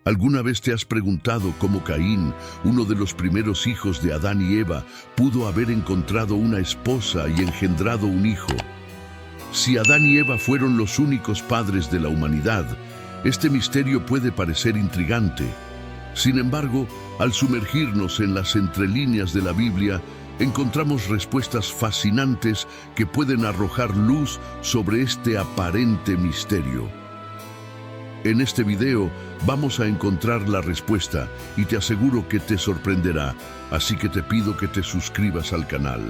¿Alguna vez te has preguntado cómo Caín, uno de los primeros hijos de Adán y Eva, pudo haber encontrado una esposa y engendrado un hijo? Si Adán y Eva fueron los únicos padres de la humanidad, este misterio puede parecer intrigante. Sin embargo, al sumergirnos en las entrelíneas de la Biblia, encontramos respuestas fascinantes que pueden arrojar luz sobre este aparente misterio. En este video vamos a encontrar la respuesta y te aseguro que te sorprenderá, así que te pido que te suscribas al canal,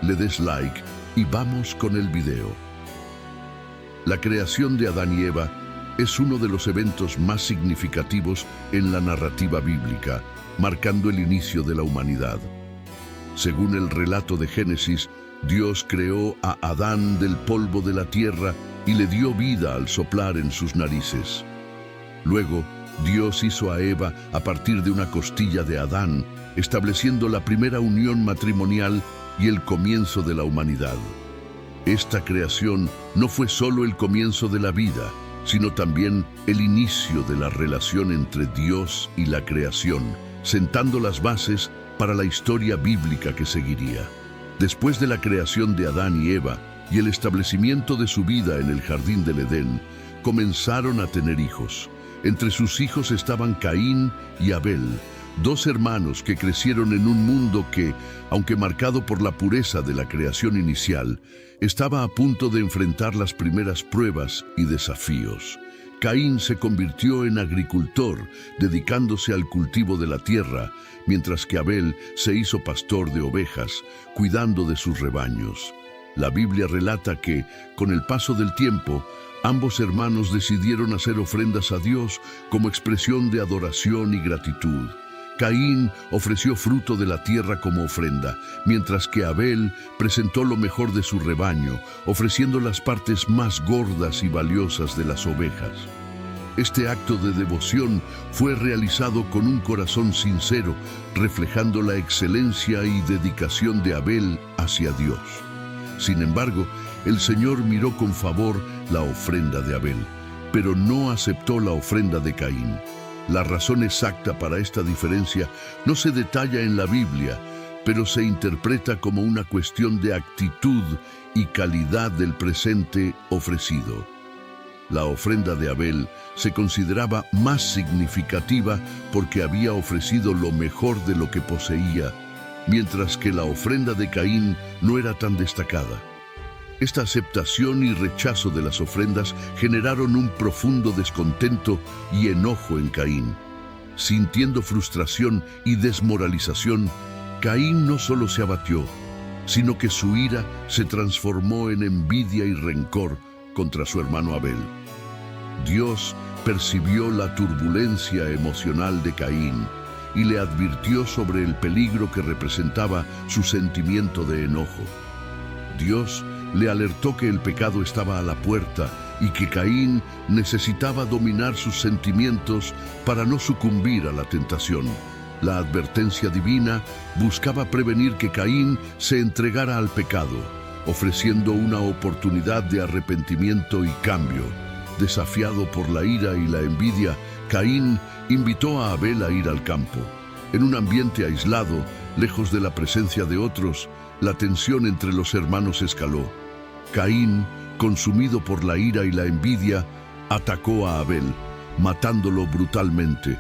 le des like y vamos con el video. La creación de Adán y Eva es uno de los eventos más significativos en la narrativa bíblica, marcando el inicio de la humanidad. Según el relato de Génesis, Dios creó a Adán del polvo de la tierra y le dio vida al soplar en sus narices. Luego, Dios hizo a Eva a partir de una costilla de Adán, estableciendo la primera unión matrimonial y el comienzo de la humanidad. Esta creación no fue solo el comienzo de la vida, sino también el inicio de la relación entre Dios y la creación, sentando las bases para la historia bíblica que seguiría. Después de la creación de Adán y Eva y el establecimiento de su vida en el jardín del Edén, comenzaron a tener hijos. Entre sus hijos estaban Caín y Abel, dos hermanos que crecieron en un mundo que, aunque marcado por la pureza de la creación inicial, estaba a punto de enfrentar las primeras pruebas y desafíos. Caín se convirtió en agricultor, dedicándose al cultivo de la tierra, mientras que Abel se hizo pastor de ovejas, cuidando de sus rebaños. La Biblia relata que, con el paso del tiempo, ambos hermanos decidieron hacer ofrendas a Dios como expresión de adoración y gratitud. Caín ofreció fruto de la tierra como ofrenda, mientras que Abel presentó lo mejor de su rebaño, ofreciendo las partes más gordas y valiosas de las ovejas. Este acto de devoción fue realizado con un corazón sincero, reflejando la excelencia y dedicación de Abel hacia Dios. Sin embargo, el Señor miró con favor la ofrenda de Abel, pero no aceptó la ofrenda de Caín. La razón exacta para esta diferencia no se detalla en la Biblia, pero se interpreta como una cuestión de actitud y calidad del presente ofrecido. La ofrenda de Abel se consideraba más significativa porque había ofrecido lo mejor de lo que poseía, mientras que la ofrenda de Caín no era tan destacada. Esta aceptación y rechazo de las ofrendas generaron un profundo descontento y enojo en Caín. Sintiendo frustración y desmoralización, Caín no solo se abatió, sino que su ira se transformó en envidia y rencor contra su hermano Abel. Dios percibió la turbulencia emocional de Caín y le advirtió sobre el peligro que representaba su sentimiento de enojo. Dios le alertó que el pecado estaba a la puerta y que Caín necesitaba dominar sus sentimientos para no sucumbir a la tentación. La advertencia divina buscaba prevenir que Caín se entregara al pecado, ofreciendo una oportunidad de arrepentimiento y cambio. Desafiado por la ira y la envidia, Caín invitó a Abel a ir al campo. En un ambiente aislado, lejos de la presencia de otros, la tensión entre los hermanos escaló. Caín, consumido por la ira y la envidia, atacó a Abel, matándolo brutalmente.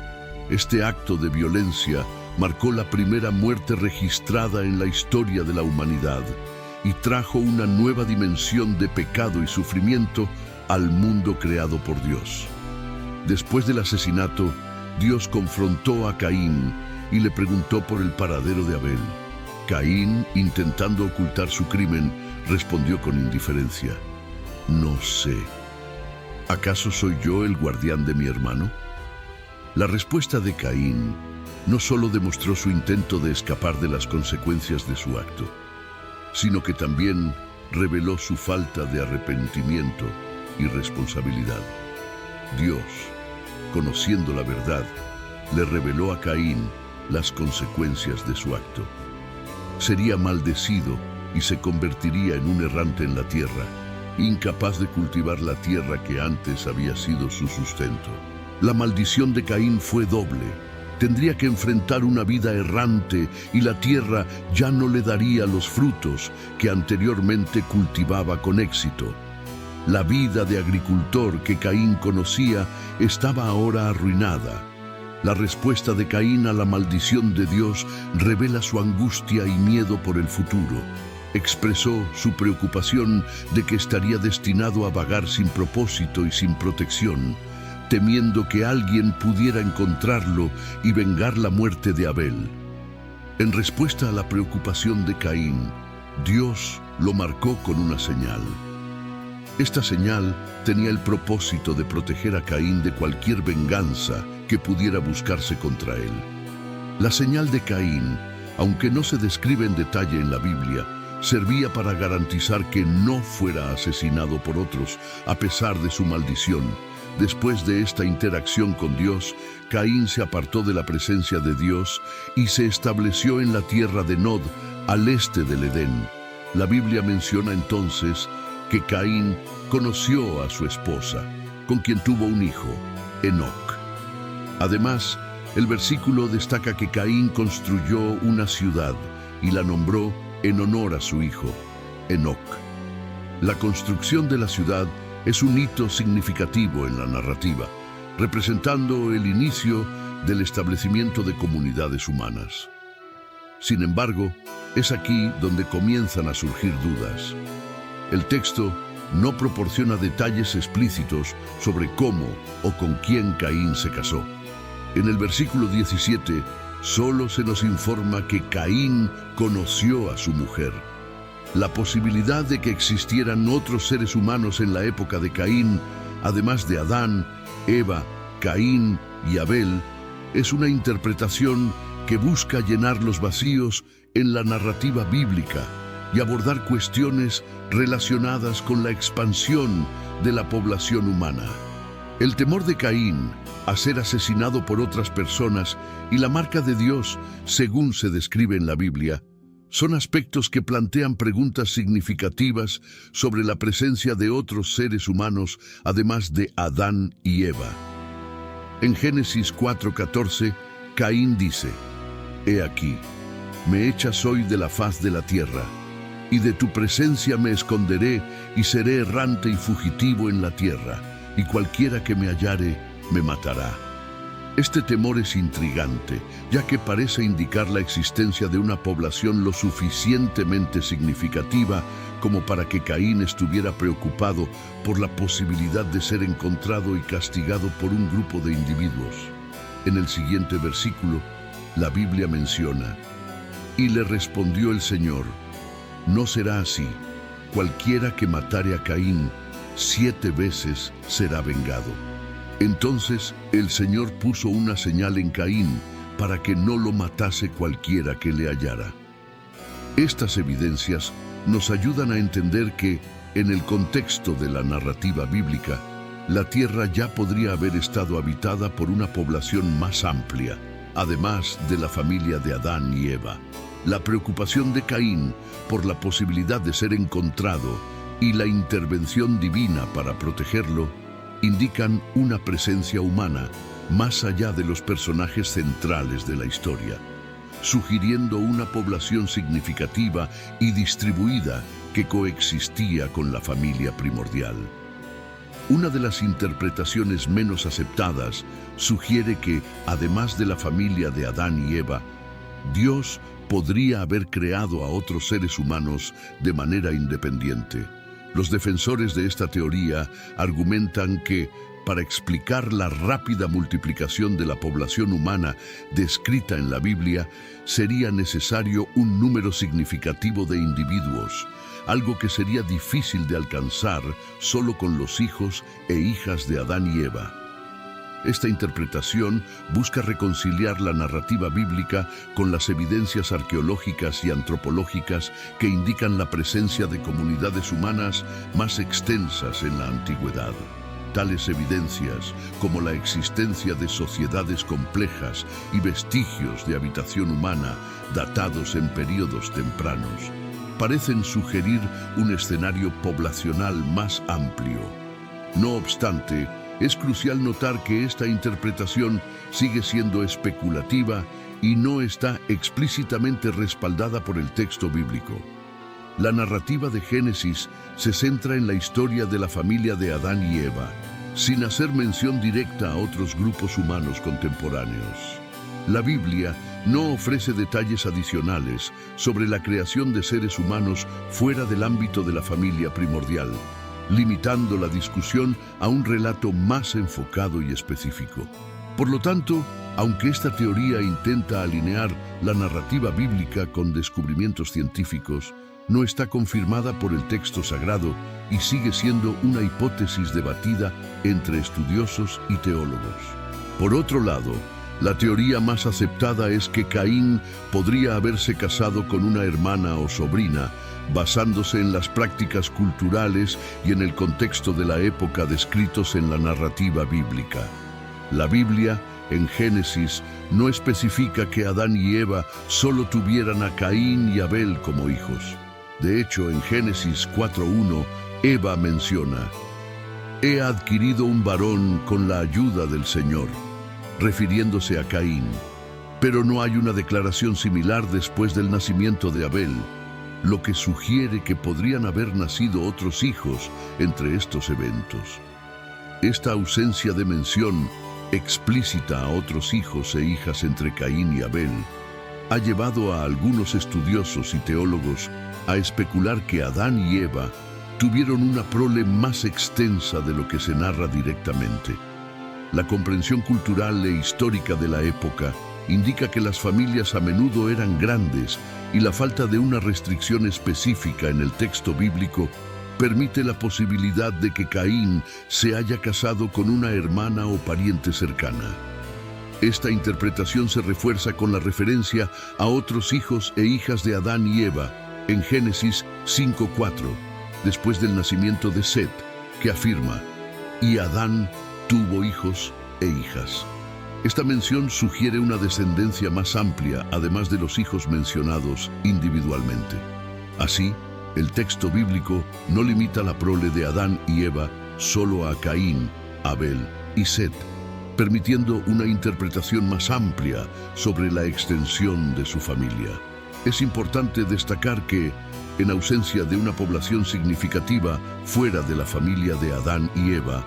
Este acto de violencia marcó la primera muerte registrada en la historia de la humanidad y trajo una nueva dimensión de pecado y sufrimiento al mundo creado por Dios. Después del asesinato, Dios confrontó a Caín y le preguntó por el paradero de Abel. Caín, intentando ocultar su crimen, respondió con indiferencia: «No sé. ¿Acaso soy yo el guardián de mi hermano?». La respuesta de Caín no solo demostró su intento de escapar de las consecuencias de su acto, sino que también reveló su falta de arrepentimiento y responsabilidad. Dios, conociendo la verdad, le reveló a Caín las consecuencias de su acto. Sería maldecido y se convertiría en un errante en la tierra, incapaz de cultivar la tierra que antes había sido su sustento. La maldición de Caín fue doble. Tendría que enfrentar una vida errante y la tierra ya no le daría los frutos que anteriormente cultivaba con éxito. La vida de agricultor que Caín conocía estaba ahora arruinada. La respuesta de Caín a la maldición de Dios revela su angustia y miedo por el futuro. Expresó su preocupación de que estaría destinado a vagar sin propósito y sin protección, temiendo que alguien pudiera encontrarlo y vengar la muerte de Abel. En respuesta a la preocupación de Caín, Dios lo marcó con una señal. Esta señal tenía el propósito de proteger a Caín de cualquier venganza que pudiera buscarse contra él. La señal de Caín, aunque no se describe en detalle en la Biblia, servía para garantizar que no fuera asesinado por otros a pesar de su maldición. Después de esta interacción con Dios, Caín se apartó de la presencia de Dios y se estableció en la tierra de Nod, al este del Edén. La Biblia menciona entonces que Caín conoció a su esposa, con quien tuvo un hijo, Enoc. Además, el versículo destaca que Caín construyó una ciudad y la nombró en honor a su hijo, Enoc. La construcción de la ciudad es un hito significativo en la narrativa, representando el inicio del establecimiento de comunidades humanas. Sin embargo, es aquí donde comienzan a surgir dudas. El texto no proporciona detalles explícitos sobre cómo o con quién Caín se casó. En el versículo 17, solo se nos informa que Caín conoció a su mujer. La posibilidad de que existieran otros seres humanos en la época de Caín, además de Adán, Eva, Caín y Abel, es una interpretación que busca llenar los vacíos en la narrativa bíblica y abordar cuestiones relacionadas con la expansión de la población humana. El temor de Caín a ser asesinado por otras personas y la marca de Dios, según se describe en la Biblia, son aspectos que plantean preguntas significativas sobre la presencia de otros seres humanos, además de Adán y Eva. En Génesis 4:14, Caín dice: «He aquí, me echas hoy de la faz de la tierra, y de tu presencia me esconderé, y seré errante y fugitivo en la tierra, y cualquiera que me hallare, me matará». Este temor es intrigante, ya que parece indicar la existencia de una población lo suficientemente significativa como para que Caín estuviera preocupado por la posibilidad de ser encontrado y castigado por un grupo de individuos. En el siguiente versículo, la Biblia menciona: «Y le respondió el Señor: no será así. Cualquiera que matare a Caín 7 veces será vengado». Entonces el Señor puso una señal en Caín para que no lo matase cualquiera que le hallara. Estas evidencias nos ayudan a entender que, en el contexto de la narrativa bíblica, la tierra ya podría haber estado habitada por una población más amplia, además de la familia de Adán y Eva. La preocupación de Caín por la posibilidad de ser encontrado y la intervención divina para protegerlo indican una presencia humana más allá de los personajes centrales de la historia, sugiriendo una población significativa y distribuida que coexistía con la familia primordial. Una de las interpretaciones menos aceptadas sugiere que, además de la familia de Adán y Eva, Dios podría haber creado a otros seres humanos de manera independiente. Los defensores de esta teoría argumentan que, para explicar la rápida multiplicación de la población humana descrita en la Biblia, sería necesario un número significativo de individuos, algo que sería difícil de alcanzar solo con los hijos e hijas de Adán y Eva. Esta interpretación busca reconciliar la narrativa bíblica con las evidencias arqueológicas y antropológicas que indican la presencia de comunidades humanas más extensas en la antigüedad. Tales evidencias, como la existencia de sociedades complejas y vestigios de habitación humana datados en períodos tempranos, parecen sugerir un escenario poblacional más amplio. No obstante, Es crucial notar que esta interpretación sigue siendo especulativa y no está explícitamente respaldada por el texto bíblico. La narrativa de Génesis se centra en la historia de la familia de Adán y Eva, sin hacer mención directa a otros grupos humanos contemporáneos. La Biblia no ofrece detalles adicionales sobre la creación de seres humanos fuera del ámbito de la familia primordial, limitando la discusión a un relato más enfocado y específico. Por lo tanto, aunque esta teoría intenta alinear la narrativa bíblica con descubrimientos científicos, no está confirmada por el texto sagrado y sigue siendo una hipótesis debatida entre estudiosos y teólogos. Por otro lado, la teoría más aceptada es que Caín podría haberse casado con una hermana o sobrina, basándose en las prácticas culturales y en el contexto de la época descritos en la narrativa bíblica. La Biblia, en Génesis, no especifica que Adán y Eva solo tuvieran a Caín y Abel como hijos. De hecho, en Génesis 4:1, Eva menciona: «He adquirido un varón con la ayuda del Señor», refiriéndose a Caín. Pero no hay una declaración similar después del nacimiento de Abel, lo que sugiere que podrían haber nacido otros hijos entre estos eventos. Esta ausencia de mención explícita a otros hijos e hijas entre Caín y Abel ha llevado a algunos estudiosos y teólogos a especular que Adán y Eva tuvieron una prole más extensa de lo que se narra directamente. La comprensión cultural e histórica de la época indica que las familias a menudo eran grandes y la falta de una restricción específica en el texto bíblico permite la posibilidad de que Caín se haya casado con una hermana o pariente cercana. Esta interpretación se refuerza con la referencia a otros hijos e hijas de Adán y Eva en Génesis 5:4, después del nacimiento de Set, que afirma: «Y Adán tuvo hijos e hijas». Esta mención sugiere una descendencia más amplia, además de los hijos mencionados individualmente. Así, el texto bíblico no limita la prole de Adán y Eva solo a Caín, Abel y Set, permitiendo una interpretación más amplia sobre la extensión de su familia. Es importante destacar que, en ausencia de una población significativa fuera de la familia de Adán y Eva,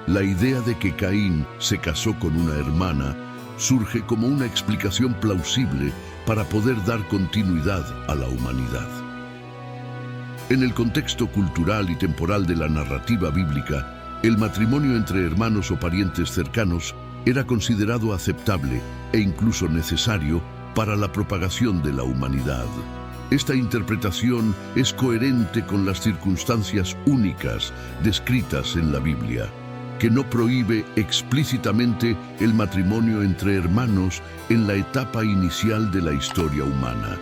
la idea de que Caín se casó con una hermana surge como una explicación plausible para poder dar continuidad a la humanidad. En el contexto cultural y temporal de la narrativa bíblica, el matrimonio entre hermanos o parientes cercanos era considerado aceptable e incluso necesario para la propagación de la humanidad. Esta interpretación es coherente con las circunstancias únicas descritas en la Biblia, que no prohíbe explícitamente el matrimonio entre hermanos en la etapa inicial de la historia humana.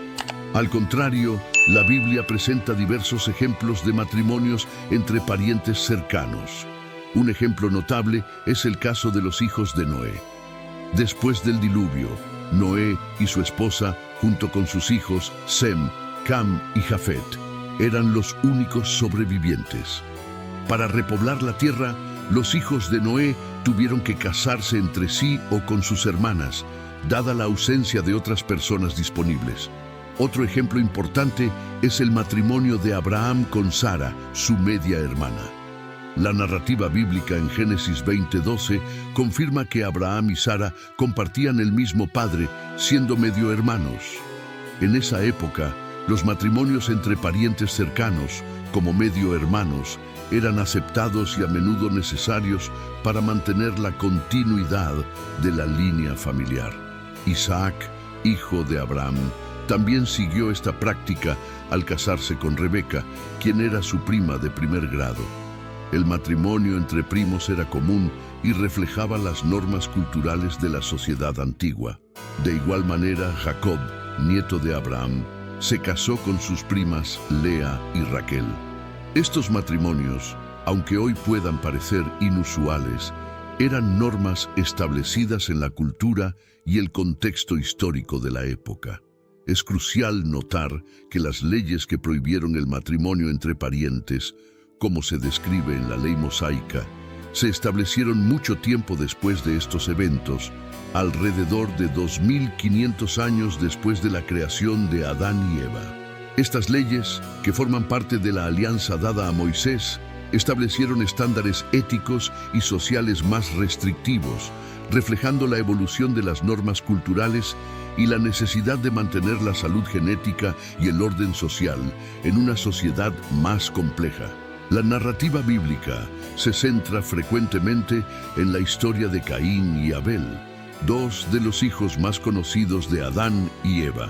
Al contrario, la Biblia presenta diversos ejemplos de matrimonios entre parientes cercanos. Un ejemplo notable es el caso de los hijos de Noé. Después del diluvio, Noé y su esposa, junto con sus hijos Sem, Cam y Jafet, eran los únicos sobrevivientes. Para repoblar la tierra, los hijos de Noé tuvieron que casarse entre sí o con sus hermanas, dada la ausencia de otras personas disponibles. Otro ejemplo importante es el matrimonio de Abraham con Sara, su media hermana. La narrativa bíblica en Génesis 20:12 confirma que Abraham y Sara compartían el mismo padre, siendo medio hermanos. En esa época, los matrimonios entre parientes cercanos, como medio hermanos, eran aceptados y a menudo necesarios para mantener la continuidad de la línea familiar. Isaac, hijo de Abraham, también siguió esta práctica al casarse con Rebeca, quien era su prima de primer grado. El matrimonio entre primos era común y reflejaba las normas culturales de la sociedad antigua. De igual manera, Jacob, nieto de Abraham, se casó con sus primas Lea y Raquel. Estos matrimonios, aunque hoy puedan parecer inusuales, eran normas establecidas en la cultura y el contexto histórico de la época. Es crucial notar que las leyes que prohibieron el matrimonio entre parientes, como se describe en la ley mosaica, se establecieron mucho tiempo después de estos eventos, alrededor de 2500 años después de la creación de Adán y Eva. Estas leyes, que forman parte de la alianza dada a Moisés, establecieron estándares éticos y sociales más restrictivos, reflejando la evolución de las normas culturales y la necesidad de mantener la salud genética y el orden social en una sociedad más compleja. La narrativa bíblica se centra frecuentemente en la historia de Caín y Abel, dos de los hijos más conocidos de Adán y Eva.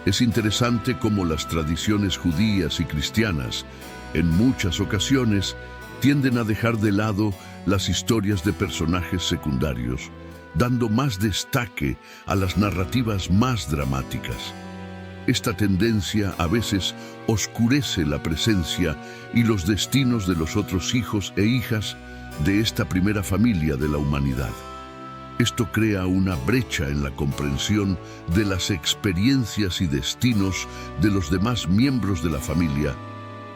Es interesante cómo las tradiciones judías y cristianas, en muchas ocasiones, tienden a dejar de lado las historias de personajes secundarios, dando más destaque a las narrativas más dramáticas. Esta tendencia a veces oscurece la presencia y los destinos de los otros hijos e hijas de esta primera familia de la humanidad. Esto crea una brecha en la comprensión de las experiencias y destinos de los demás miembros de la familia,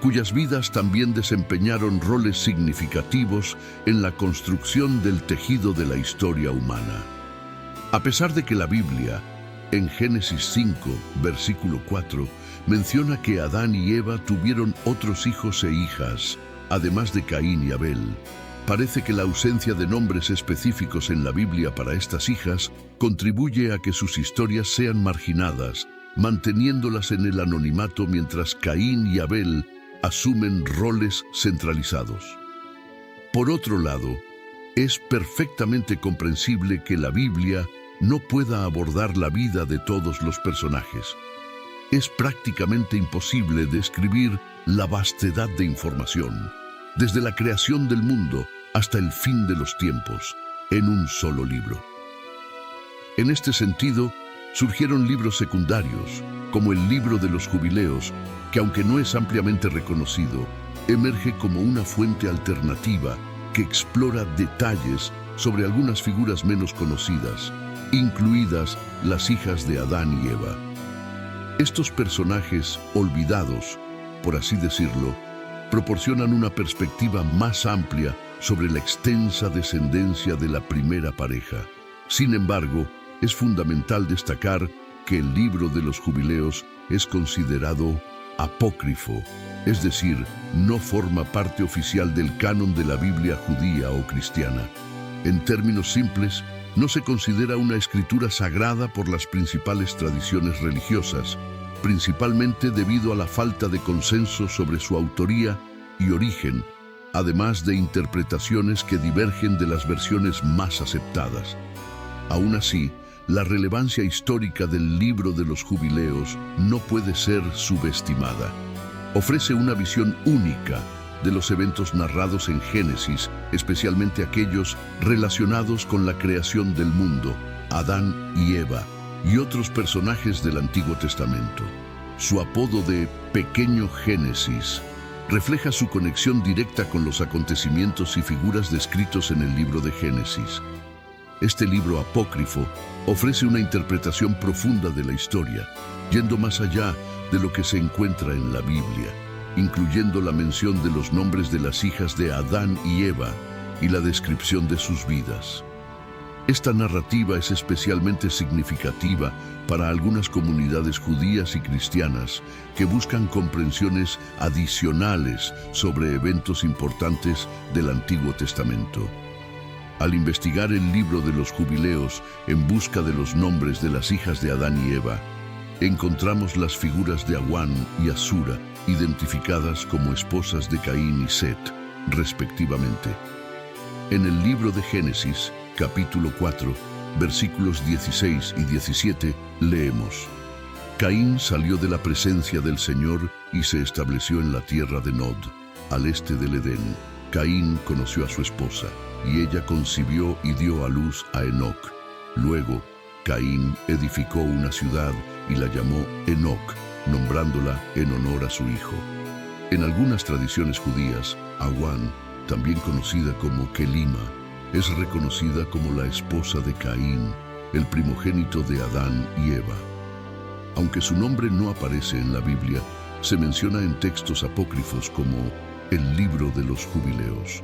cuyas vidas también desempeñaron roles significativos en la construcción del tejido de la historia humana. A pesar de que la Biblia, en Génesis 5, versículo 4, menciona que Adán y Eva tuvieron otros hijos e hijas, además de Caín y Abel, parece que la ausencia de nombres específicos en la Biblia para estas hijas contribuye a que sus historias sean marginadas, manteniéndolas en el anonimato mientras Caín y Abel asumen roles centralizados. Por otro lado, es perfectamente comprensible que la Biblia no pueda abordar la vida de todos los personajes. Es prácticamente imposible describir la vastedad de información, desde la creación del mundo hasta el fin de los tiempos, en un solo libro. En este sentido, surgieron libros secundarios, como el Libro de los Jubileos, que aunque no es ampliamente reconocido, emerge como una fuente alternativa que explora detalles sobre algunas figuras menos conocidas, incluidas las hijas de Adán y Eva. Estos personajes olvidados, por así decirlo, proporcionan una perspectiva más amplia sobre la extensa descendencia de la primera pareja. Sin embargo, es fundamental destacar que el Libro de los Jubileos es considerado apócrifo, es decir, no forma parte oficial del canon de la Biblia judía o cristiana. En términos simples, no se considera una escritura sagrada por las principales tradiciones religiosas, principalmente debido a la falta de consenso sobre su autoría y origen, además de interpretaciones que divergen de las versiones más aceptadas. Aún así, la relevancia histórica del Libro de los Jubileos no puede ser subestimada. Ofrece una visión única de los eventos narrados en Génesis, especialmente aquellos relacionados con la creación del mundo, Adán y Eva, y otros personajes del Antiguo Testamento. Su apodo de Pequeño Génesis refleja su conexión directa con los acontecimientos y figuras descritos en el libro de Génesis. Este libro apócrifo ofrece una interpretación profunda de la historia, yendo más allá de lo que se encuentra en la Biblia, incluyendo la mención de los nombres de las hijas de Adán y Eva y la descripción de sus vidas. Esta narrativa es especialmente significativa para algunas comunidades judías y cristianas que buscan comprensiones adicionales sobre eventos importantes del Antiguo Testamento. Al investigar el Libro de los Jubileos en busca de los nombres de las hijas de Adán y Eva, encontramos las figuras de Awan y Asura, identificadas como esposas de Caín y Set, respectivamente. En el libro de Génesis, capítulo 4, versículos 16 y 17, leemos: Caín salió de la presencia del Señor y se estableció en la tierra de Nod, al este del Edén. Caín conoció a su esposa, y ella concibió y dio a luz a Enoc. Luego, Caín edificó una ciudad y la llamó Enoc, nombrándola en honor a su hijo. En algunas tradiciones judías, Awan, también conocida como Kelima, es reconocida como la esposa de Caín, el primogénito de Adán y Eva. Aunque su nombre no aparece en la Biblia, se menciona en textos apócrifos como el Libro de los Jubileos.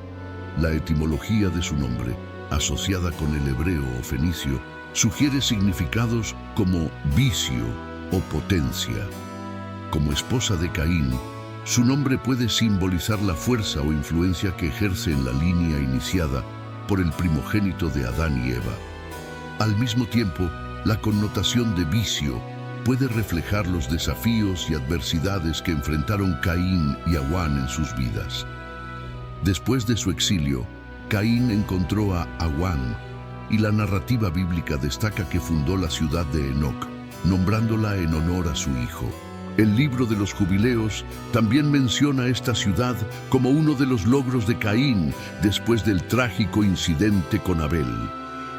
La etimología de su nombre, asociada con el hebreo o fenicio, sugiere significados como vicio o potencia. Como esposa de Caín, su nombre puede simbolizar la fuerza o influencia que ejerce en la línea iniciada por el primogénito de Adán y Eva. Al mismo tiempo, la connotación de vicio puede reflejar los desafíos y adversidades que enfrentaron Caín y Awan en sus vidas. Después de su exilio, Caín encontró a Awan y la narrativa bíblica destaca que fundó la ciudad de Enoc, nombrándola en honor a su hijo. El libro de los Jubileos también menciona esta ciudad como uno de los logros de Caín después del trágico incidente con Abel.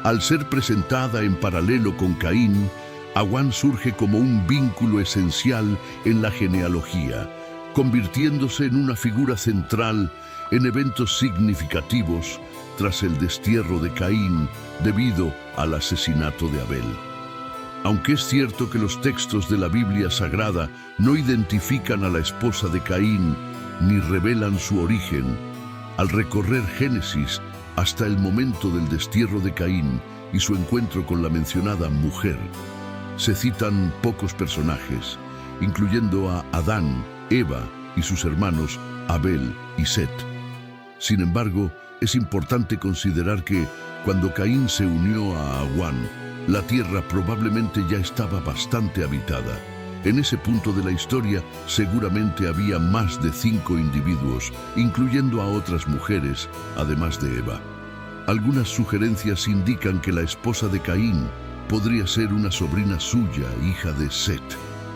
Al ser presentada en paralelo con Caín, Awan surge como un vínculo esencial en la genealogía, convirtiéndose en una figura central en eventos significativos tras el destierro de Caín debido al asesinato de Abel. Aunque es cierto que los textos de la Biblia Sagrada no identifican a la esposa de Caín ni revelan su origen, al recorrer Génesis hasta el momento del destierro de Caín y su encuentro con la mencionada mujer, se citan pocos personajes, incluyendo a Adán, Eva y sus hermanos Abel y Set. Sin embargo, es importante considerar que, cuando Caín se unió a Awan, la tierra probablemente ya estaba bastante habitada. En ese punto de la historia, seguramente había más de 5 individuos, incluyendo a otras mujeres, además de Eva. Algunas sugerencias indican que la esposa de Caín podría ser una sobrina suya, hija de Set.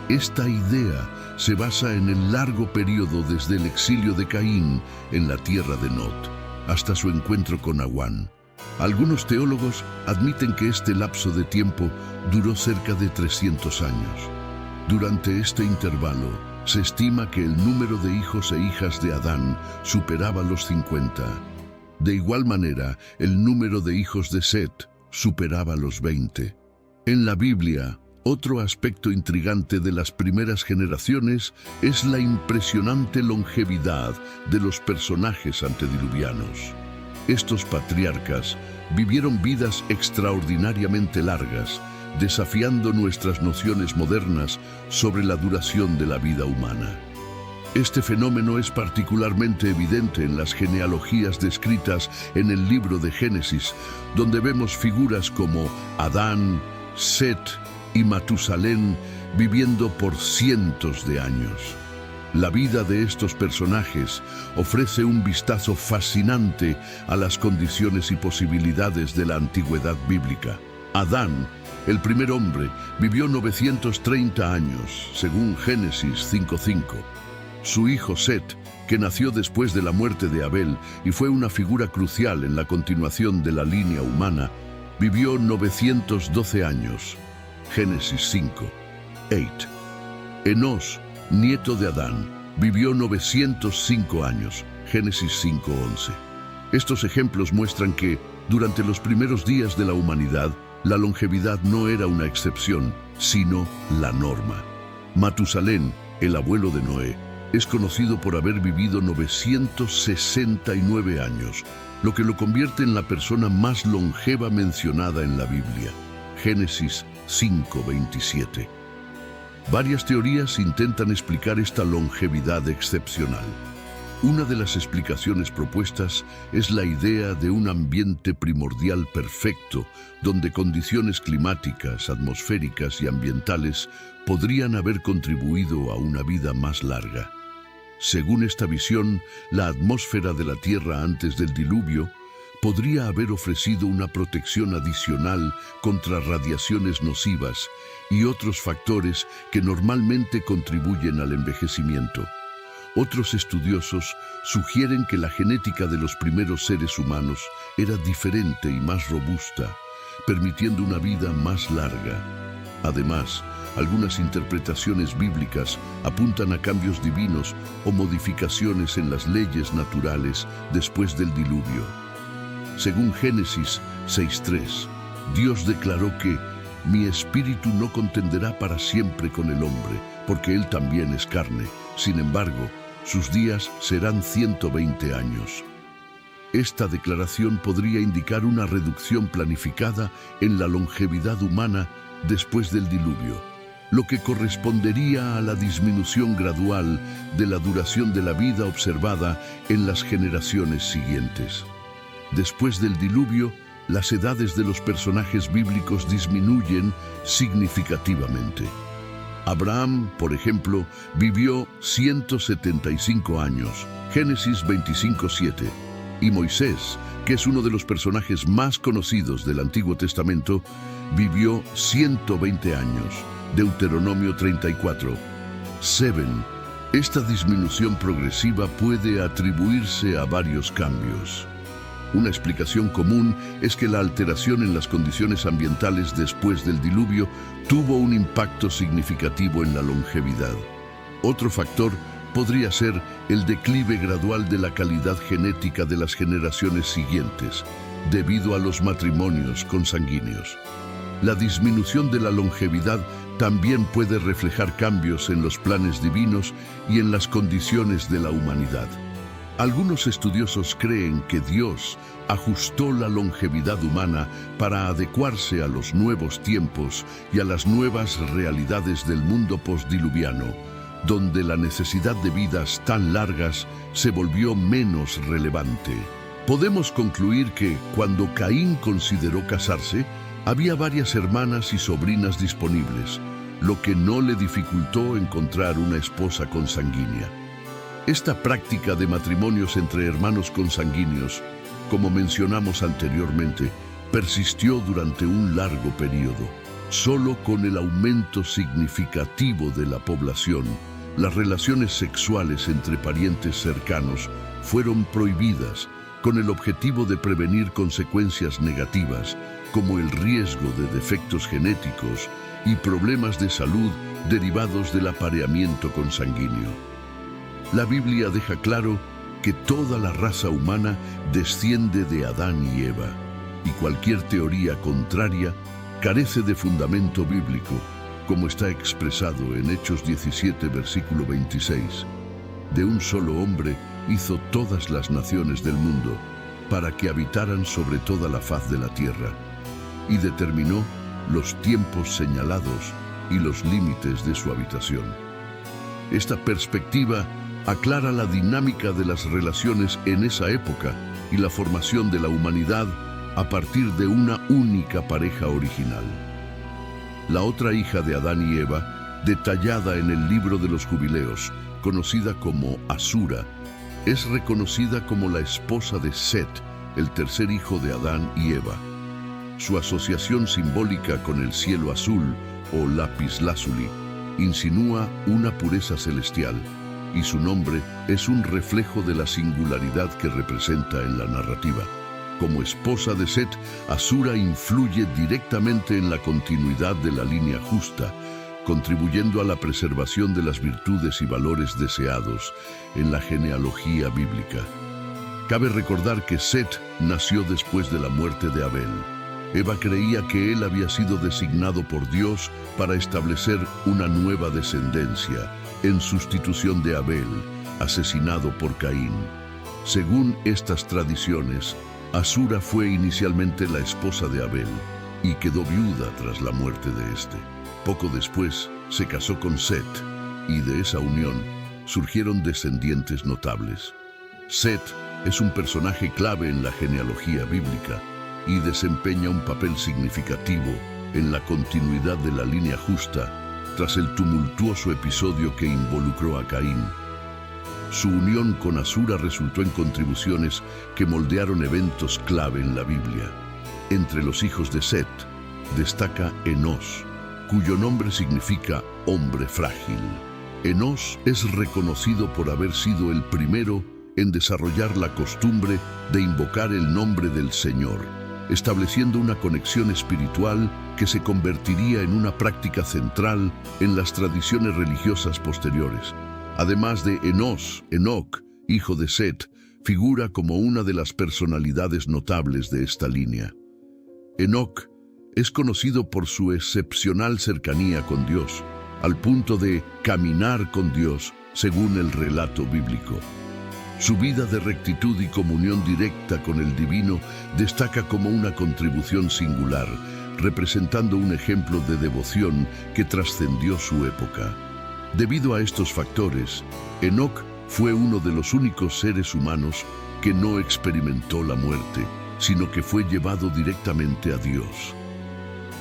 Esta idea se basa en el largo periodo desde el exilio de Caín en la tierra de Nod hasta su encuentro con Awan. Algunos teólogos admiten que este lapso de tiempo duró cerca de 300 años. Durante este intervalo, se estima que el número de hijos e hijas de Adán superaba los 50. De igual manera, el número de hijos de Set superaba los 20. En la Biblia, otro aspecto intrigante de las primeras generaciones es la impresionante longevidad de los personajes antediluvianos. Estos patriarcas vivieron vidas extraordinariamente largas, desafiando nuestras nociones modernas sobre la duración de la vida humana. Este fenómeno es particularmente evidente en las genealogías descritas en el libro de Génesis, donde vemos figuras como Adán, Set y Matusalén viviendo por cientos de años. La vida de estos personajes ofrece un vistazo fascinante a las condiciones y posibilidades de la antigüedad bíblica. Adán, el primer hombre, vivió 930 años, según Génesis 5:5. Su hijo Set, que nació después de la muerte de Abel y fue una figura crucial en la continuación de la línea humana, vivió 912 años, Génesis 5:8. Enos, nieto de Adán, vivió 905 años, Génesis 5:11. Estos ejemplos muestran que, durante los primeros días de la humanidad, la longevidad no era una excepción, sino la norma. Matusalén, el abuelo de Noé, es conocido por haber vivido 969 años, lo que lo convierte en la persona más longeva mencionada en la Biblia, Génesis 5:27. Varias teorías intentan explicar esta longevidad excepcional. Una de las explicaciones propuestas es la idea de un ambiente primordial perfecto, donde condiciones climáticas, atmosféricas y ambientales podrían haber contribuido a una vida más larga. Según esta visión, la atmósfera de la Tierra antes del diluvio podría haber ofrecido una protección adicional contra radiaciones nocivas y otros factores que normalmente contribuyen al envejecimiento. Otros estudiosos sugieren que la genética de los primeros seres humanos era diferente y más robusta, permitiendo una vida más larga. Además, algunas interpretaciones bíblicas apuntan a cambios divinos o modificaciones en las leyes naturales después del diluvio. Según Génesis 6:3, Dios declaró que «Mi espíritu no contenderá para siempre con el hombre, porque él también es carne. Sin embargo, sus días serán 120 años». Esta declaración podría indicar una reducción planificada en la longevidad humana después del diluvio, lo que correspondería a la disminución gradual de la duración de la vida observada en las generaciones siguientes. Después del diluvio, las edades de los personajes bíblicos disminuyen significativamente. Abraham, por ejemplo, vivió 175 años, Génesis 25:7, y Moisés, que es uno de los personajes más conocidos del Antiguo Testamento, vivió 120 años, Deuteronomio 34:7. Esta disminución progresiva puede atribuirse a varios cambios. Una explicación común es que la alteración en las condiciones ambientales después del diluvio tuvo un impacto significativo en la longevidad. Otro factor podría ser el declive gradual de la calidad genética de las generaciones siguientes, debido a los matrimonios consanguíneos. La disminución de la longevidad también puede reflejar cambios en los planes divinos y en las condiciones de la humanidad. Algunos estudiosos creen que Dios ajustó la longevidad humana para adecuarse a los nuevos tiempos y a las nuevas realidades del mundo postdiluviano, donde la necesidad de vidas tan largas se volvió menos relevante. Podemos concluir que, cuando Caín consideró casarse, había varias hermanas y sobrinas disponibles, lo que no le dificultó encontrar una esposa consanguínea. Esta práctica de matrimonios entre hermanos consanguíneos, como mencionamos anteriormente, persistió durante un largo periodo. Solo con el aumento significativo de la población, las relaciones sexuales entre parientes cercanos fueron prohibidas con el objetivo de prevenir consecuencias negativas, como el riesgo de defectos genéticos y problemas de salud derivados del apareamiento consanguíneo. La Biblia deja claro que toda la raza humana desciende de Adán y Eva, y cualquier teoría contraria carece de fundamento bíblico, como está expresado en Hechos 17, versículo 26. De un solo hombre hizo todas las naciones del mundo, para que habitaran sobre toda la faz de la tierra, y determinó los tiempos señalados y los límites de su habitación. Esta perspectiva aclara la dinámica de las relaciones en esa época y la formación de la humanidad a partir de una única pareja original. La otra hija de Adán y Eva, detallada en el libro de los Jubileos, conocida como Asura, es reconocida como la esposa de Set, el tercer hijo de Adán y Eva. Su asociación simbólica con el cielo azul, o lapislázuli, insinúa una pureza celestial, y su nombre es un reflejo de la singularidad que representa en la narrativa. Como esposa de Set, Asura influye directamente en la continuidad de la línea justa, contribuyendo a la preservación de las virtudes y valores deseados en la genealogía bíblica. Cabe recordar que Set nació después de la muerte de Abel. Eva creía que él había sido designado por Dios para establecer una nueva descendencia, en sustitución de Abel, asesinado por Caín. Según estas tradiciones, Asura fue inicialmente la esposa de Abel y quedó viuda tras la muerte de este. Poco después se casó con Set, y de esa unión surgieron descendientes notables. Set es un personaje clave en la genealogía bíblica y desempeña un papel significativo en la continuidad de la línea justa tras el tumultuoso episodio que involucró a Caín. Su unión con Asura resultó en contribuciones que moldearon eventos clave en la Biblia. Entre los hijos de Set destaca Enós, cuyo nombre significa hombre frágil. Enós es reconocido por haber sido el primero en desarrollar la costumbre de invocar el nombre del Señor, estableciendo una conexión espiritual que se convertiría en una práctica central en las tradiciones religiosas posteriores. Además de Enós, Enoc, hijo de Set, figura como una de las personalidades notables de esta línea. Enoc es conocido por su excepcional cercanía con Dios, al punto de caminar con Dios, según el relato bíblico. Su vida de rectitud y comunión directa con el divino destaca como una contribución singular, representando un ejemplo de devoción que trascendió su época. Debido a estos factores, Enoc fue uno de los únicos seres humanos que no experimentó la muerte, sino que fue llevado directamente a Dios.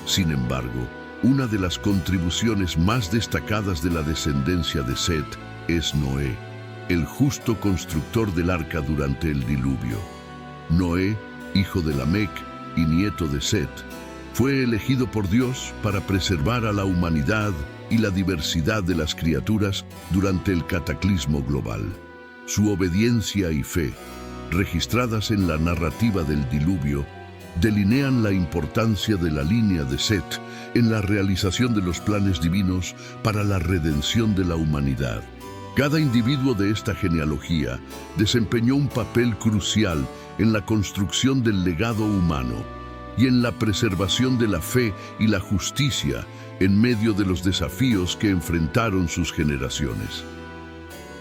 Sin embargo, una de las contribuciones más destacadas de la descendencia de Set es Noé, el justo constructor del arca durante el diluvio. Noé, hijo de Lamec y nieto de Set, fue elegido por Dios para preservar a la humanidad y la diversidad de las criaturas durante el cataclismo global. Su obediencia y fe, registradas en la narrativa del diluvio, delinean la importancia de la línea de Set en la realización de los planes divinos para la redención de la humanidad. Cada individuo de esta genealogía desempeñó un papel crucial en la construcción del legado humano y en la preservación de la fe y la justicia en medio de los desafíos que enfrentaron sus generaciones.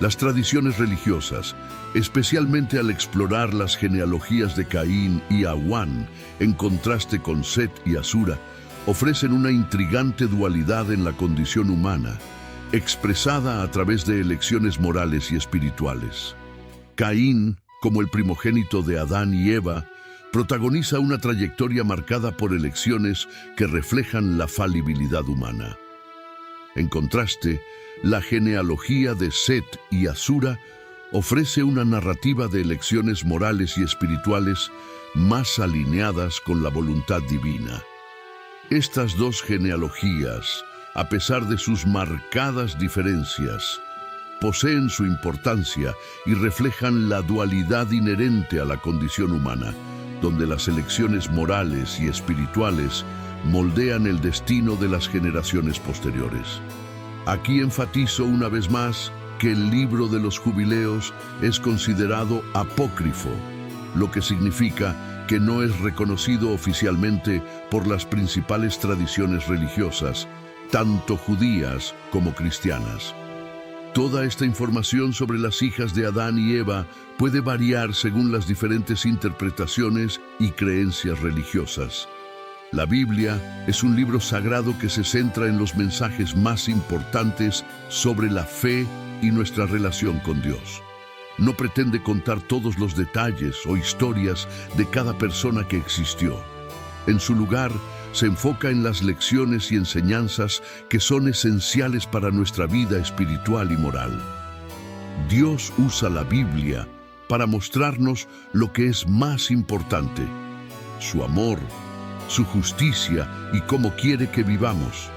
Las tradiciones religiosas, especialmente al explorar las genealogías de Caín y Awan, en contraste con Set y Asura, ofrecen una intrigante dualidad en la condición humana, expresada a través de elecciones morales y espirituales. Caín, como el primogénito de Adán y Eva, protagoniza una trayectoria marcada por elecciones que reflejan la falibilidad humana. En contraste, la genealogía de Set y Asura ofrece una narrativa de elecciones morales y espirituales más alineadas con la voluntad divina. Estas dos genealogías, a pesar de sus marcadas diferencias, poseen su importancia y reflejan la dualidad inherente a la condición humana, donde las elecciones morales y espirituales moldean el destino de las generaciones posteriores. Aquí enfatizo una vez más que el libro de los Jubileos es considerado apócrifo, lo que significa que no es reconocido oficialmente por las principales tradiciones religiosas, tanto judías como cristianas. Toda esta información sobre las hijas de Adán y Eva puede variar según las diferentes interpretaciones y creencias religiosas. La Biblia es un libro sagrado que se centra en los mensajes más importantes sobre la fe y nuestra relación con Dios. No pretende contar todos los detalles o historias de cada persona que existió. En su lugar, se enfoca en las lecciones y enseñanzas que son esenciales para nuestra vida espiritual y moral. Dios usa la Biblia para mostrarnos lo que es más importante: su amor, su justicia y cómo quiere que vivamos.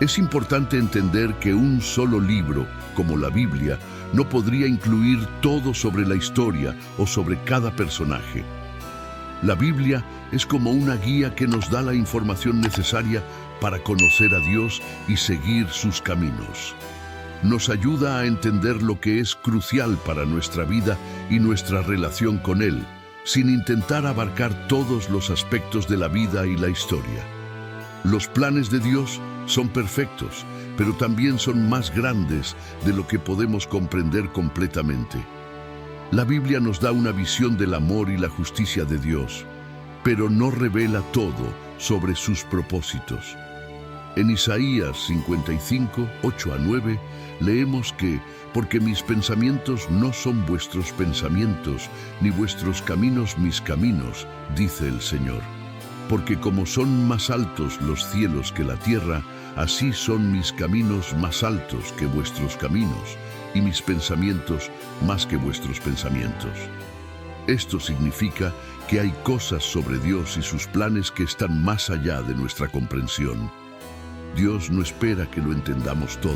Es importante entender que un solo libro, como la Biblia, no podría incluir todo sobre la historia o sobre cada personaje. La Biblia es como una guía que nos da la información necesaria para conocer a Dios y seguir sus caminos. Nos ayuda a entender lo que es crucial para nuestra vida y nuestra relación con Él, sin intentar abarcar todos los aspectos de la vida y la historia. Los planes de Dios son perfectos, pero también son más grandes de lo que podemos comprender completamente. La Biblia nos da una visión del amor y la justicia de Dios, pero no revela todo sobre sus propósitos. En Isaías 55, 8-9, leemos que, porque mis pensamientos no son vuestros pensamientos, ni vuestros caminos mis caminos, dice el Señor. Porque como son más altos los cielos que la tierra, así son mis caminos más altos que vuestros caminos, y mis pensamientos más que vuestros pensamientos. Esto significa que hay cosas sobre Dios y sus planes que están más allá de nuestra comprensión. Dios no espera que lo entendamos todo.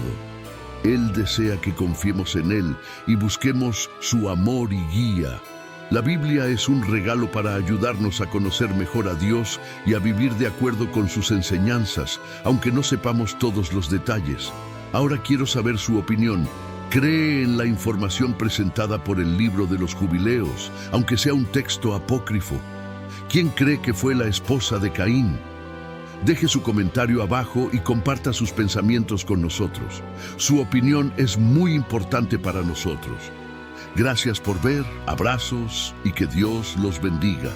Él desea que confiemos en Él y busquemos su amor y guía. La Biblia es un regalo para ayudarnos a conocer mejor a Dios y a vivir de acuerdo con sus enseñanzas, aunque no sepamos todos los detalles. Ahora quiero saber su opinión. ¿Cree en la información presentada por el libro de los Jubileos, aunque sea un texto apócrifo? ¿Quién cree que fue la esposa de Caín? Deje su comentario abajo y comparta sus pensamientos con nosotros. Su opinión es muy importante para nosotros. Gracias por ver, abrazos y que Dios los bendiga.